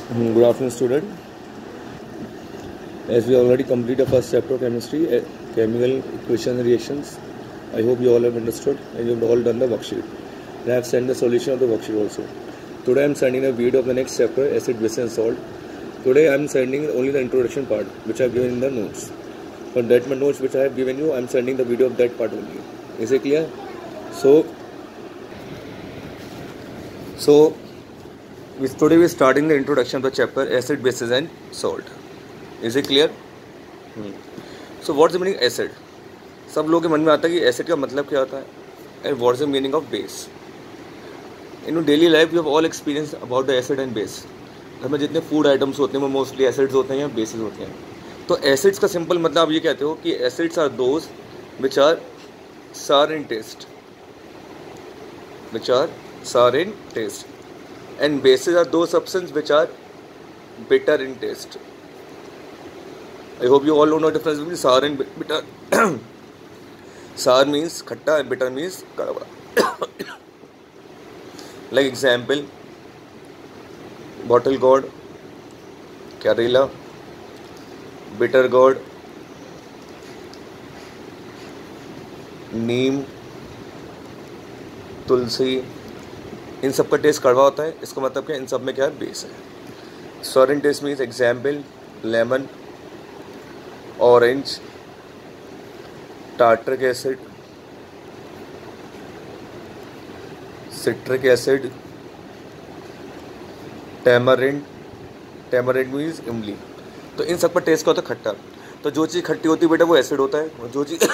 Good afternoon, student. As we already completed the first chapter of chemistry, chemical equation and reactions, I hope you all have understood and you have all done the worksheet. And I have sent the solution of the worksheet also. Today I am sending a video of the next chapter, acid, base and salt. Today I am sending only the introduction part, which I have given in the notes. For that notes which I have given you, I am sending the video of that part only. Is it clear? Today we are starting the introduction of the chapter acid, bases and salt. Is it clear? So what's the meaning acid? सब लोगों के मन में आता है कि acid का मतलब क्या होता है and what's the meaning of base. In daily life you have all experience about the acid and base. घर में जितने फूड आइटम्स होते हैं वो मोस्टली एसिड्स होते हैं या बेसिस होते हैं. तो एसिड्स का सिंपल मतलब आप ये कहते हो कि acids are those which are sour in taste, and bases are those substances which are bitter in taste. I hope you all know the difference between sour and bitter. Sour means khatta and bitter means kadava. Like example, bottle gourd, Karela, bitter gourd, नीम, तुलसी, इन सब का test कड़वा होता है. इसका मतलब क्या, इन सब में क्या है, बेस है. Sour in taste means example lemon, orange, tartaric acid, citric acid, tamarind means इमली. तो इन सब का टेस्ट क्या होता है, खट्टा. तो जो चीज़ खट्टी होती है बेटा वो एसिड होता है, और जो चीज़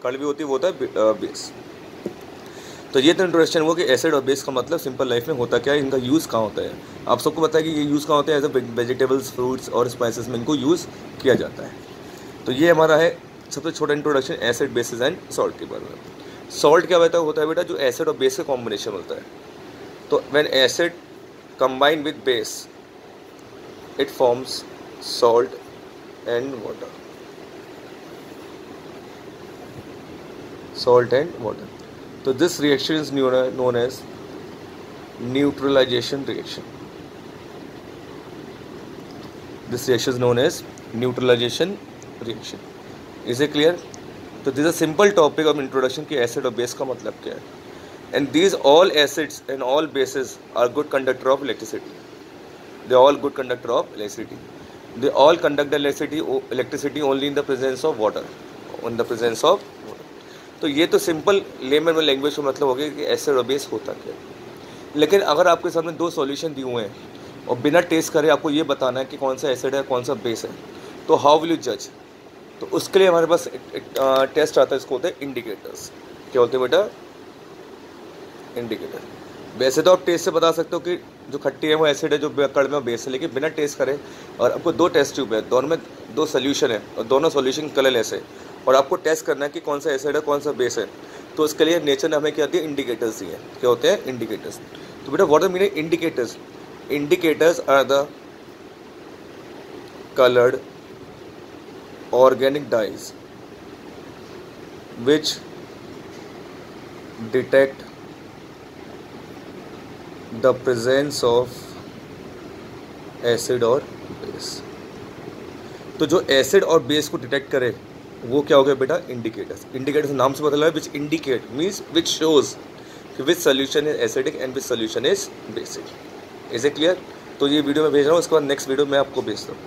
कड़वी होती है वो होता है बेस. तो ये तो इंट्रोडक्शन हुआ कि एसिड और बेस का मतलब सिंपल लाइफ में होता क्या है, इनका यूज़ कहाँ होता है. आप सबको पता है कि ये यूज़ कहाँ होता है, एज अ वेजिटेबल्स, फ्रूट्स और स्पाइसेस में इनको यूज़ किया जाता है. तो ये हमारा है सबसे छोटा introduction acid, basis and salt के बारे में. सॉल्ट क्या होता है बेटा, जो एसिड और बेस का कॉम्बिनेशन होता है. तो when acid combine with base it forms salt and water. So this reaction is known as neutralization reaction. This reaction is known as neutralization reaction. Is it clear? So this is a simple topic of introduction कि acid और base का मतलब क्या है. And these all acids and all bases are good conductor of electricity. They are all good conductor of electricity. They all conduct the electricity only in the presence of water. In the presence of water. तो ये तो simple lemon में language का मतलब हो गया कि acid और बेस होता क्या है. लेकिन अगर आपके सामने दो सॉल्यूशन दिए हुए हैं और बिना टेस्ट करे आपको ये बताना है कि कौन सा एसिड है कौन सा बेस है, तो हाउ विल यू जज. तो उसके लिए हमारे पास एक टेस्ट आता है, इसको होते हैं इंडिकेटर्स. क्या होते हैं बेटा, इंडिकेटर. वैसे तो आप टेस्ट से बता सकते हो कि जो खट्टी है वो एसिड है, जो कड़वे में बेस है. लेकिन बिना टेस्ट करे, और आपको दो टेस्ट ट्यूब है, दोनों में दो सोल्यूशन है और दोनों सोल्यूशन कलरलेस है, और आपको टेस्ट करना है कि कौन सा एसिड है कौन सा बेस है. तो उसके लिए नेचर ने हमें क्या दिया, इंडिकेटर्स दिए. क्या होते हैं, इंडिकेटर्स. तो बेटा what are meaning indicators. Indicators are the colored organic dyes which detect the presence of acid or base. तो जो एसिड और बेस को डिटेक्ट करे वो क्या हो गया बेटा, इंडिकेटर्स. इंडिकेटर्स नाम से पता लगा, which indicate means which shows कि which solution is acidic and which solution is basic. Is it clear. तो ये वीडियो मैं भेज रहा हूँ, उसके बाद नेक्स्ट वीडियो मैं आपको भेजता हूँ.